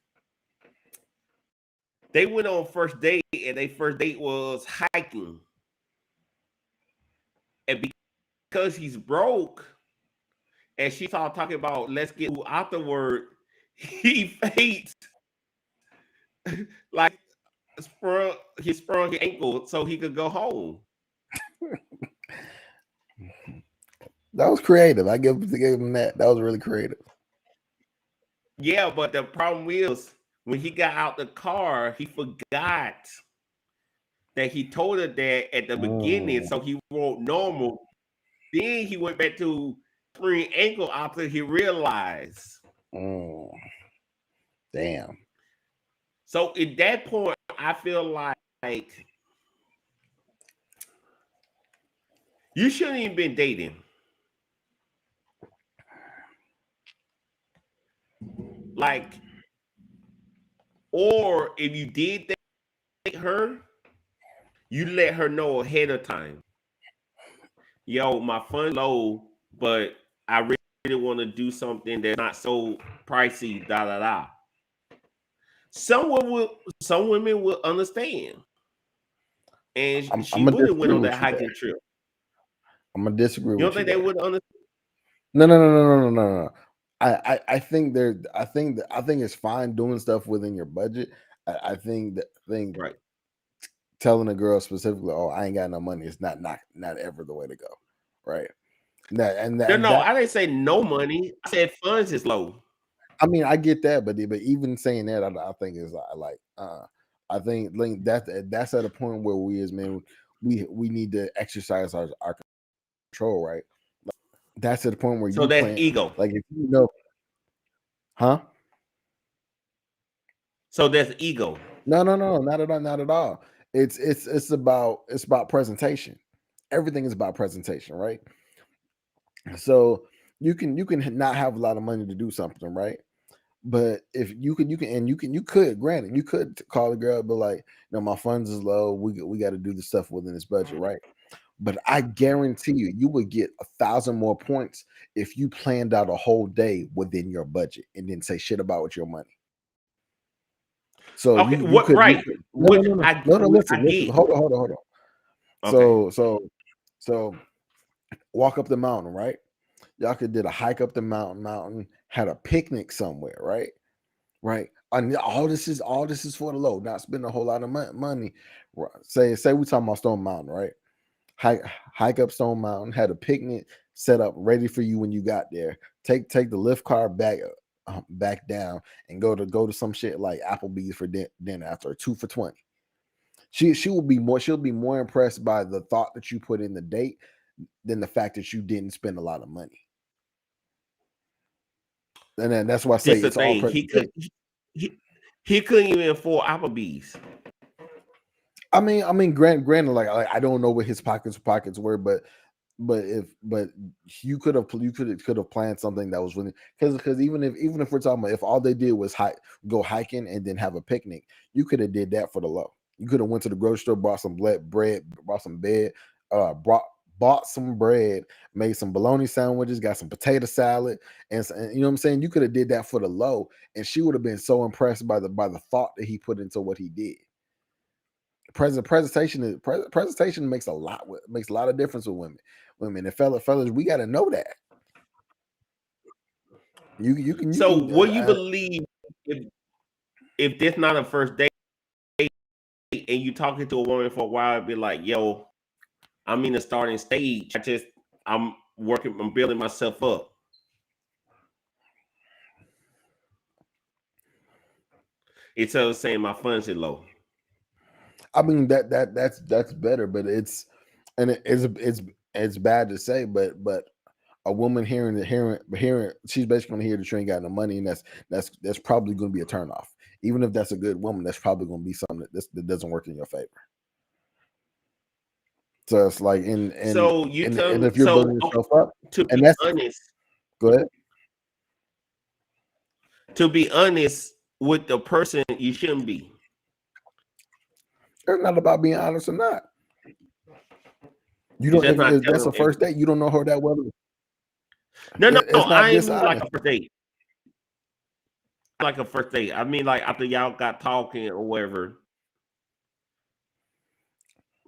They went on first date, and their first date was hiking, and because he's broke, and she started talking about let's get food afterward, he faked like sprung his ankle so he could go home. That was creative. Give him that. That was really creative. Yeah, but the problem is when he got out the car, he forgot that he told her that at the beginning, Mm, so he wrote normal. Then he went back to sprained ankle after he realized. mm, damn. So at that point, I feel like You shouldn't even been dating. Like, or if you did date her, you let her know ahead of time. Yo, my funds low, but I really want to do something that's not so pricey. Da da da. Some women will understand, and I'm she gonna would have went disagree on with that you there. hiking trip. I'm gonna disagree You don't with you think they there. would understand? No. I think I think it's fine doing stuff within your budget. I think Right. telling a girl specifically, "Oh, I ain't got no money," is not ever the way to go, right? No, That I didn't say no money. I said funds is low. I mean, I get that, but even saying that, I think is like I think that's at a point where we as men we need to exercise our control, right? That's at the point where So you that's plan, ego. like if you know, huh? So that's ego. No, not at all. It's about presentation. Everything is about presentation, right? So you can not have a lot of money to do something, right? But if you could, granted, you could call the girl, but like, my funds is low. We got to do the stuff within this budget, right? But I guarantee you would get 1,000 more points if you planned out a whole day within your budget and didn't say shit about with your money. So Okay, you what could right? What listen, I get. hold on. Okay. So walk up the mountain, right? Y'all could did a hike up the mountain, had a picnic somewhere, right? Right. And all this is for the low, not spending a whole lot of money. Say we talking about Stone Mountain, right? Hike up Stone Mountain, had a picnic set up ready for you when you got there. Take the lift car back down and go to some shit like Applebee's for dinner after a 2 for $20. She'll be more impressed by the thought that you put in the date than the fact that you didn't spend a lot of money. And then that's why I say This the it's all thing. presentation. He couldn't even afford Applebee's. I mean, granted, like I don't know what his pockets were, but you could have planned something that was really, because even if we're talking about if all they did was go hiking and then have a picnic, you could have did that for the low. You could have went to the grocery store, bought some bread, bought some bought some bread, made some bologna sandwiches, got some potato salad, and you know what I'm saying. You could have did that for the low, and she would have been so impressed by the thought that he put into what he did. Presentation makes a lot of difference with women and fellas, we got to know that. You So can what you believe if this not a first date and you talking to a woman for a while, it'd be like, yo, I'm in the starting stage. I'm building myself up. Instead of saying my funds are low. I mean that's better, but it's bad to say, but a woman hearing she's basically gonna hear that you ain't got no money, and that's probably gonna be a turnoff. Even if that's a good woman, that's probably gonna be something that doesn't work in your favor. So it's like So you tell and me, if you're building yourself up, to and be that's honest, go ahead. with the person, you shouldn't be. It's not about being honest or not. You You're don't just not if that's telling a them. first date, you don't know her that well. No, It's not I ain't mean like dishonest. a first date. Like a first date. I mean like after y'all got talking or whatever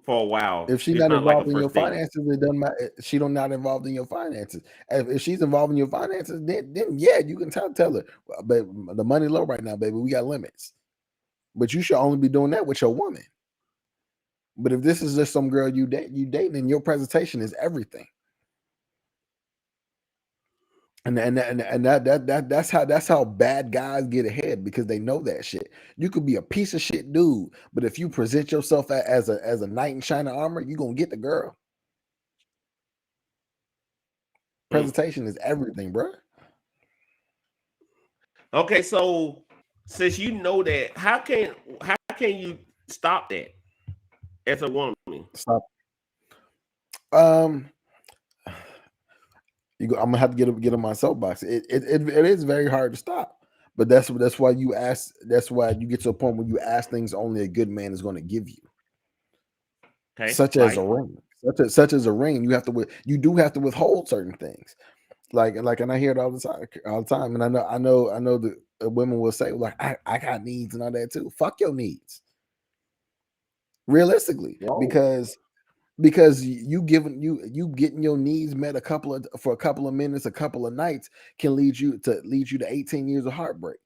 for a while. If she's It's not not like a involved in your first date. finances, it doesn't matter. She don't not involved in your finances. If she's involved in your finances, then yeah, you can tell her. But the money low right now, baby. We got limits. But you should only be doing that with your woman. But if this is just some girl you dating, and your presentation is everything. And that's how bad guys get ahead, because they know that shit. You could be a piece of shit dude, but if you present yourself as a knight in shining armor, you're gonna get the girl. Presentation is everything, bro. Okay, so since you know that, how can you stop that as a woman? Stop. You go, I'm gonna have to get on my soapbox. It is very hard to stop. But that's why you ask. That's why you get to a point where you ask things only a good man is going to give you, Okay, such as a like ring. Such as a ring, you do have to withhold certain things. And I hear it all the time. And I know that women will say like I got needs and all that too. Fuck your needs, realistically, whoa. because you getting your needs met for a couple of minutes, a couple of nights can lead you to 18 years of heartbreak.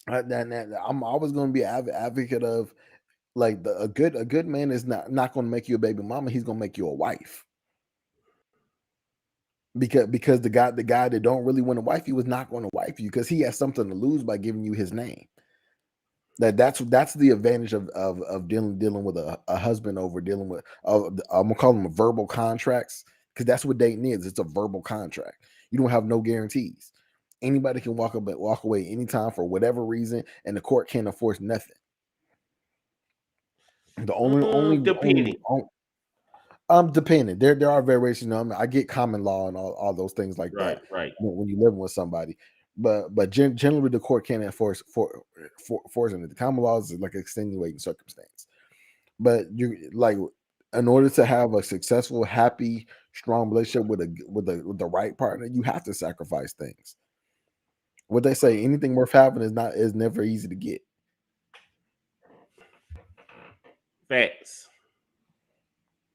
I'm always going to be an advocate of like a good man is not going to make you a baby mama. He's going to make you a wife. Because the guy that don't really want to wife you is not going to wife you because he has something to lose by giving you his name. That's the advantage of dealing with a husband over dealing with I'm gonna call them verbal contracts because that's what dating is. It's a verbal contract. You don't have no guarantees. Anybody can walk away anytime for whatever reason, and the court can't enforce nothing. The only Depending. depending. There are variations. I get common law and all those things like that Right. when you're living with somebody, but generally the court can't enforce forcing it. The common law is like extenuating circumstance. But you like in order to have a successful, happy, strong relationship with the right partner, you have to sacrifice things. What they say, anything worth having is never easy to get. Facts.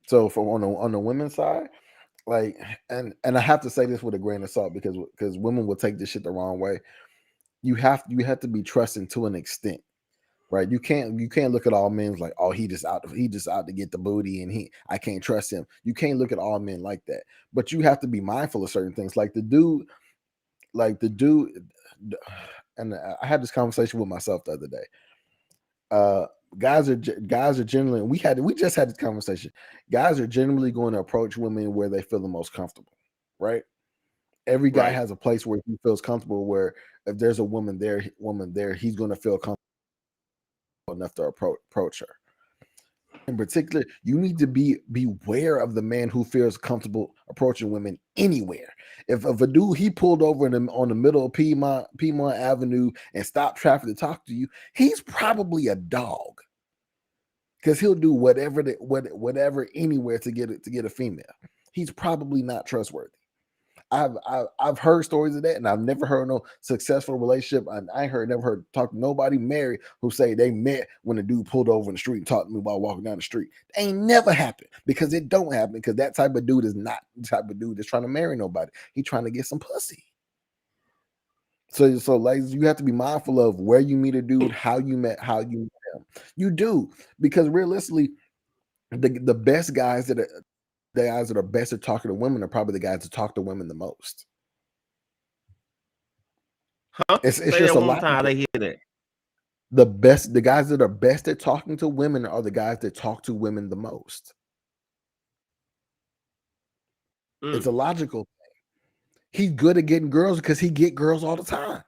So on the women's side, like and I have to say this with a grain of salt because women will take this shit the wrong way. You have to be trusting to an extent, right? You can't look at all men like, oh, he just out to get the booty and I can't trust him. You can't look at all men like that. But you have to be mindful of certain things. Like the dude and I had this conversation with myself the other day. Uh guys are generally we just had this conversation. Guys are generally going to approach women where they feel the most comfortable, right? Every guy Right. has a place where he feels comfortable where if there's a woman there, he's going to feel comfortable enough to approach her. In particular, you need to beware of the man who feels comfortable approaching women anywhere. If a dude he pulled over on the middle of Piedmont Avenue and stopped traffic to talk to you, he's probably a dog because he'll do whatever anywhere to get a female. He's probably not trustworthy. I've heard stories of that, and I've never heard no successful relationship. And I never heard talk to nobody married who say they met when the dude pulled over in the street and talked to me while walking down the street. It ain't never happened because it don't happen because that type of dude is not the type of dude that's trying to marry nobody. He trying to get some pussy. So ladies, you have to be mindful of where you meet a dude, how you met him. You do because realistically, the best guys that are best at talking to women are probably the guys that talk to women the most. Huh? It's Say just that a one more lot. time. I hear that. The guys that are best at talking to women are the guys that talk to women the most. It's Mm. a logical. He's good at getting girls because he get girls all the time.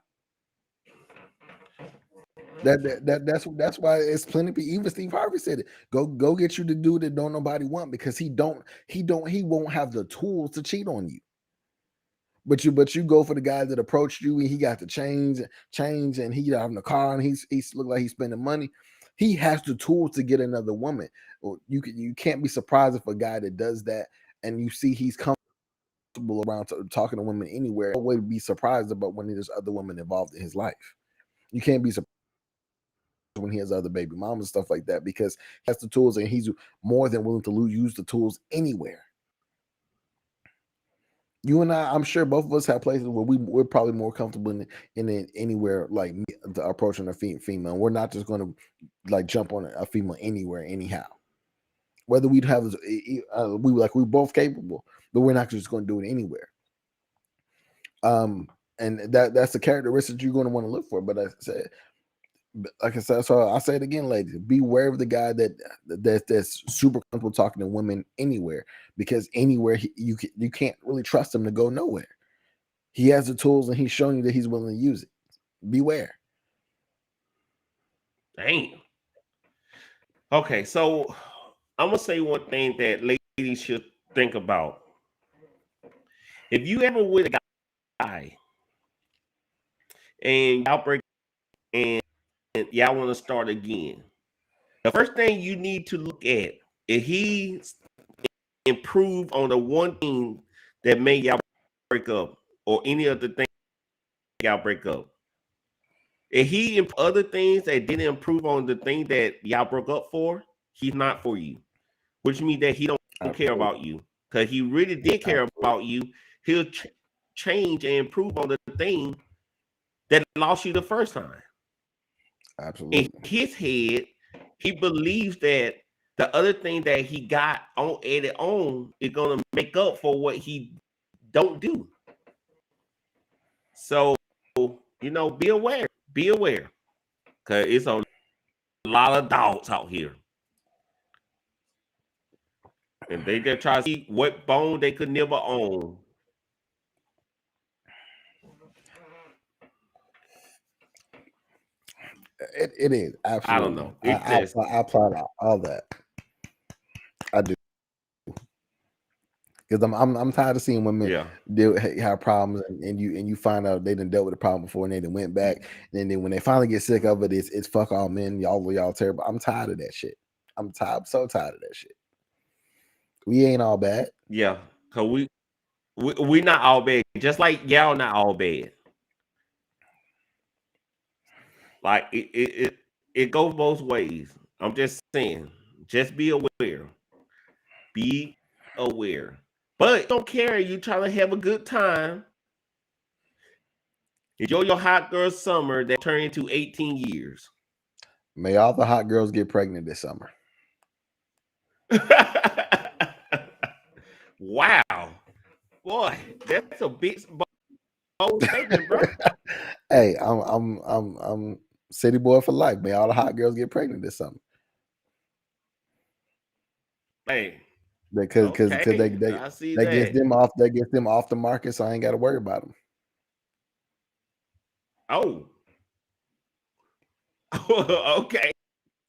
That's why it's plenty of people. Even Steve Harvey said it. Go get you the dude that don't nobody want because he won't have the tools to cheat on you. But you go for the guy that approached you and he got the change and he driving the car and he's look like he's spending money. He has the tools to get another woman. Or you can't be surprised if a guy that does that and you see he's comfortable around talking to women anywhere. Always be surprised about when there's other women involved in his life. You can't be surprised when he has other baby mamas and stuff like that because he has the tools and he's more than willing to use the tools anywhere. You and I'm sure both of us have places where we're probably more comfortable in anywhere like approaching a female. We're not just going to like jump on a female anywhere, anyhow. Whether we'd have we're both capable, but we're not just going to do it anywhere. And that's the characteristic you're going to want to look for. But like I said, so I say it again, ladies, beware of the guy that's super comfortable talking to women anywhere because anywhere you can't really trust him to go nowhere. He has the tools and he's showing you that he's willing to use it. Beware. Damn. Okay, so I'm gonna say one thing that ladies should think about. If you ever with a guy and y'all break and y'all want to start again, the first thing you need to look at is he improved on the one thing that made y'all break up, or any other thing y'all break up. If he other things that didn't improve on the thing that y'all broke up for, he's not for you. Which means that he don't care Absolutely. about you. Because he really did care Absolutely. about you, he'll change and improve on the thing that lost you the first time. In Absolutely. his head, he believes that the other thing that he got on added on is gonna make up for what he don't do. So, be aware. Be aware. Cause it's a lot of dogs out here. And they just try to see what bone they could never own. It is I don't absolutely. know. It just I applaud all that. I do, because I'm tired of seeing women yeah. have problems, and you find out they done dealt with the problem before, and they done went back, and then when they finally get sick of it, it's fuck all men, y'all terrible. I'm tired of that shit. I'm so tired of that shit. We ain't all bad. Yeah. Cause we not all bad. Just like y'all not all bad. Like it goes both ways. I'm just saying. Just be aware. Be aware. But don't care. You trying to have a good time. Enjoy your hot girl summer that turned into 18 years. May all the hot girls get pregnant this summer. Wow. Boy, that's a big bold statement, bro. Hey, I'm city boy for life. May all the hot girls get pregnant this summer. Hey, Because okay. I see that gets that. them off the market, so I ain't got to worry about them. Oh. Okay.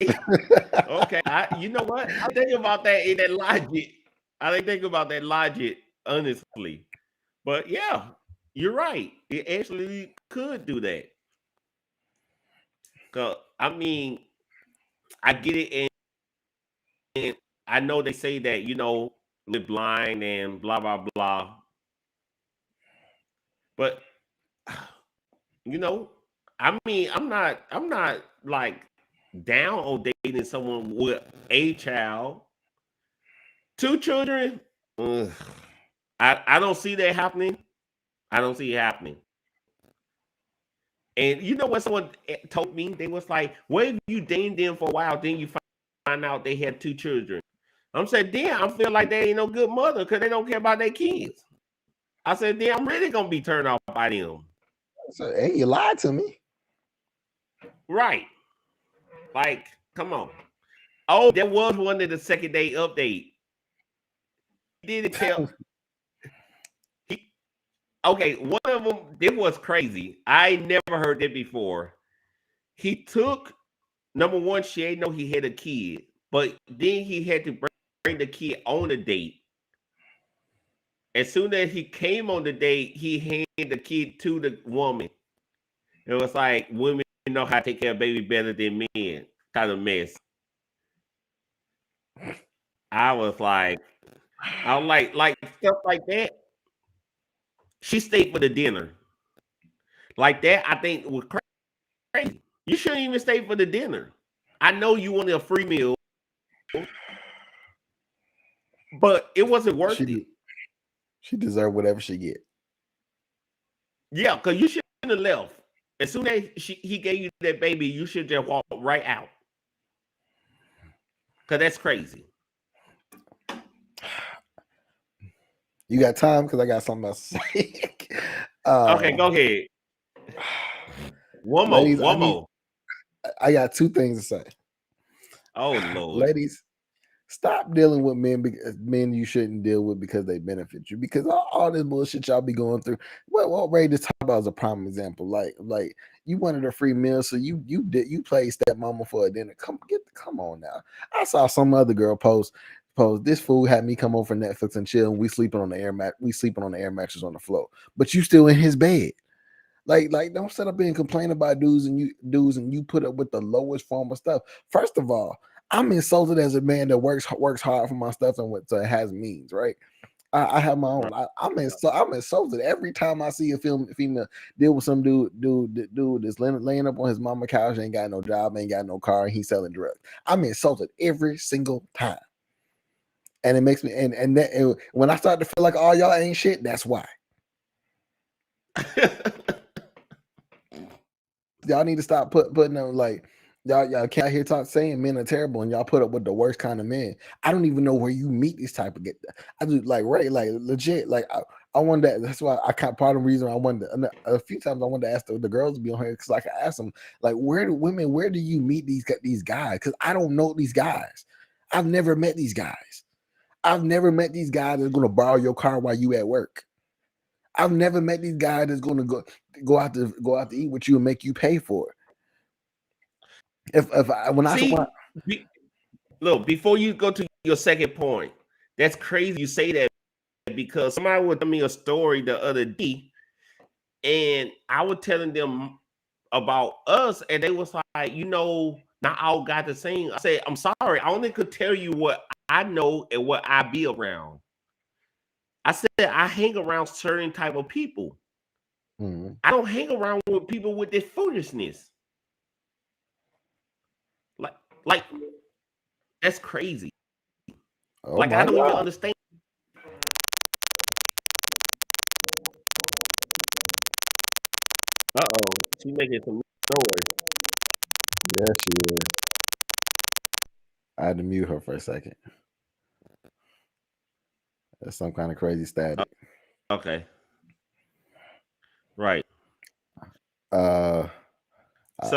Okay. You know what? I think about that in that logic. I didn't think about that logic, honestly. But yeah, you're right. It actually could do that. Cause I mean, I get it, and I know they say that live blind and blah blah blah. But you know, I mean, I'm not like down on dating someone with a child, two children. Ugh. I don't see that happening. I don't see it happening. And you know what someone told me? They was like, "What if you dated them for a while, then you find out they had two children?" I'm saying, "Damn, I feel like they ain't no good mother because they don't care about their kids." I said, "Damn, I'm really gonna be turned off by them." So, hey, you lied to me. Right? Like, come on. Oh, there was one of the second day update. He didn't tell. He, okay, one of them. This was crazy. I never heard that before. He took number one. She ain't know he had a kid, but then he had to bring the kid on a date. As soon as he came on the date, he handed the kid to the woman. It was like women know how to take care of baby better than men. Kind of mess. I was like, like stuff like that. She stayed for the dinner. Like that, I think was crazy. You shouldn't even stay for the dinner. I know you wanted a free meal, but it wasn't worth it. She deserved whatever she get. Yeah, because you shouldn't have left. As soon as he gave you that baby, you should just walk right out. Because that's crazy. You got time? Because I got something else to say. Okay, go ahead. One Ladies, more. I got two things to say. Oh Lord. Ladies, stop dealing with men you shouldn't deal with because they benefit you. Because all this bullshit y'all be going through. What Ray just talked about is a prime example. Like you wanted a free meal, so you played stepmama for a dinner. Come on now. I saw some other girl post Pose, this fool had me come over for Netflix and chill, and we sleeping on the air mat. We sleeping on the air mattress on the floor, but you still in his bed. Like, don't sit up and complain about dudes and you put up with the lowest form of stuff. First of all, I'm insulted as a man that works hard for my stuff and what has means, right? I have my own. I'm insulted every time I see a female deal with some dude that's laying up on his mama couch, ain't got no job, ain't got no car, and he's selling drugs. I'm insulted every single time, and it makes me and when I start to feel like all y'all ain't shit, that's why. Y'all need to stop putting them like y'all can't hear saying men are terrible, and y'all put up with the worst kind of men. I don't even know where you meet these type of get. I do like legit like I wanted that's why I kind part of the reason I wanted a few times I wanted to ask the girls to be on here because like I asked them like where do you meet these guys, because I don't know these guys. I've never met these guys. I've never met these guys that's going to borrow your car while you at work. I've never met these guys that's going to go out to eat with you and make you pay for it. Look, before you go to your second point, that's crazy you say that, because somebody would tell me a story the other day, and I was telling them about us, and they was like, not all got the same. I said, I'm sorry, I only could tell you what I know and what I be around. I said I hang around certain type of people. Mm-hmm. I don't hang around with people with this foolishness. Like that's crazy. Oh like I don't even understand. She's making some noise. Yeah, she is. I had to mute her for a second. That's some kind of crazy static. Okay. Right. So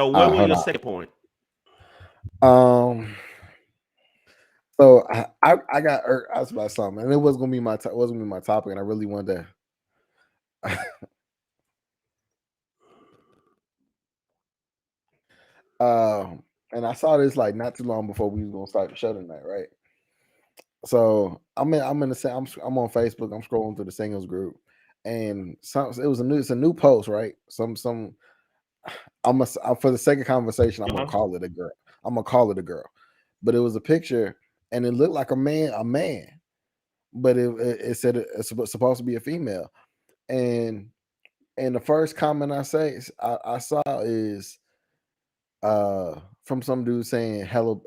what was your second point? So I got asked about something, and it was gonna be my topic, and I really wanted to. And I saw this like not too long before we was gonna start the show tonight, right? So I'm on Facebook. I'm scrolling through the singles group, and it's a new post, right? For the sake of conversation, I'm gonna call it a girl. But it was a picture, and it looked like a man, but it said it's supposed to be a female, and the first comment I saw is from some dude saying hello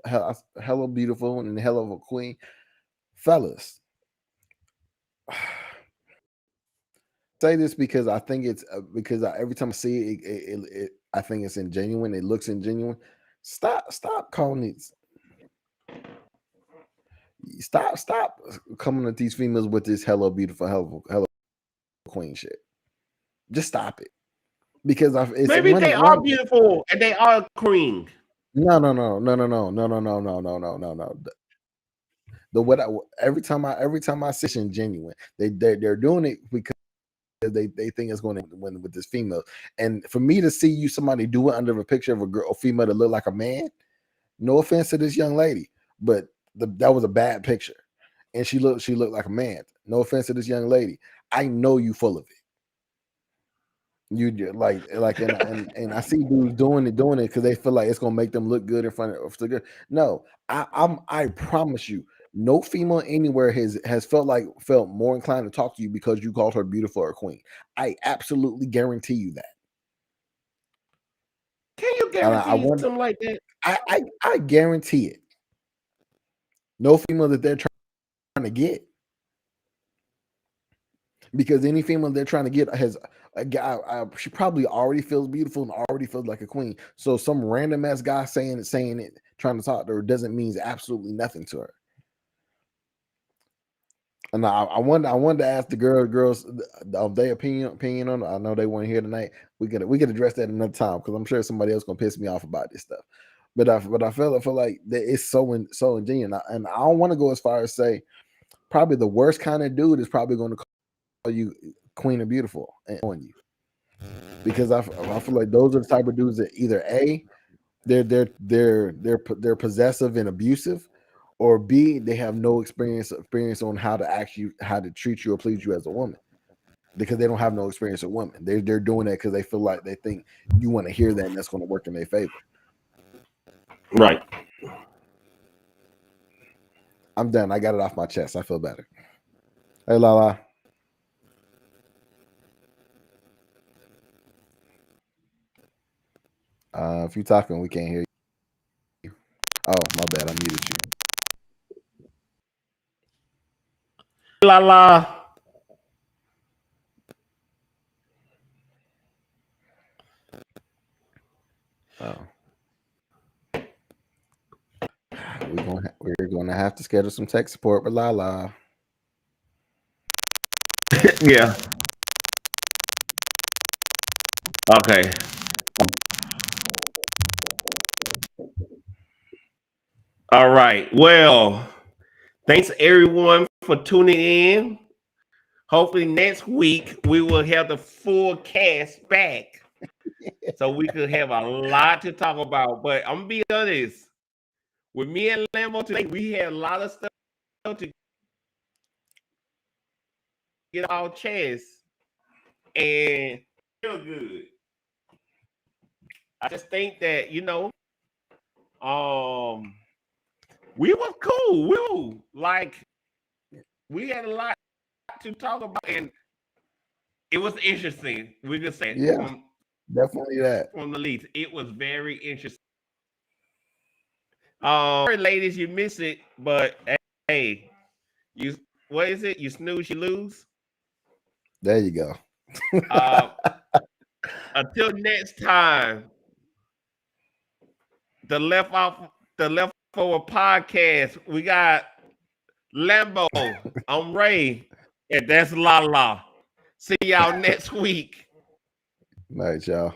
beautiful and hello of a queen. Fellas, say this because I think it's because every time I see it, I think it's ingenuine. It looks ingenuine. Stop calling it. Stop coming at these females with this hello beautiful, hello queen shit. Just stop it, because maybe they are beautiful and they are queen. No. Every time I see it's genuine, they're doing it because they think it's going to win with this female. And for me to see somebody do it under a picture of a girl or female that look like a man, no offense to this young lady, but that was a bad picture, and she looked like a man. No offense to this young lady, I know you full of it. You like and I see dudes doing it because they feel like it's gonna make them look good in front of the girl. No, I promise you, no female anywhere has felt more inclined to talk to you because you called her beautiful or queen. I absolutely guarantee you that. Can you guarantee something like that? I guarantee it. No female that they're trying to get. Because any female they're trying to get has a guy. She probably already feels beautiful and already feels like a queen. So some random ass guy saying it, trying to talk to her doesn't mean absolutely nothing to her. And I wanted to ask the girls their opinion on it. I know they weren't here tonight. We could address that another time because I'm sure somebody else gonna piss me off about this stuff. But I feel like that it's so ingenuine, and I don't want to go as far as say probably the worst kind of dude is probably going to call you queen or beautiful on you, because I feel like those are the type of dudes that either they're possessive and abusive, or B, they have no experience on how to treat you or please you as a woman, because they don't have no experience with women. They're doing that because they feel like they think you want to hear that and that's going to work in their favor. Right. I'm done. I got it off my chest. I feel better. Hey, Lala. If you're talking, we can't hear you. Oh, my bad. I muted you. Lala. Oh. We're gonna have to schedule some tech support with Lala. Yeah. Okay. All right. Well, thanks everyone for tuning in. Hopefully next week we will have the full cast back, so we could have a lot to talk about. But I'm gonna be honest, with me and Lambo today, we had a lot of stuff to get our chest, and feel good. I just think that we were cool. We had a lot to talk about, and it was interesting. We could say, yeah, definitely that from the least, it was very interesting. Sorry, ladies, you miss it, but hey, what is it? You snooze, you lose. There you go. Until next time, the Leftover podcast. We got Lambo. I'm Ray, and that's Lala. See y'all next week. Night, y'all.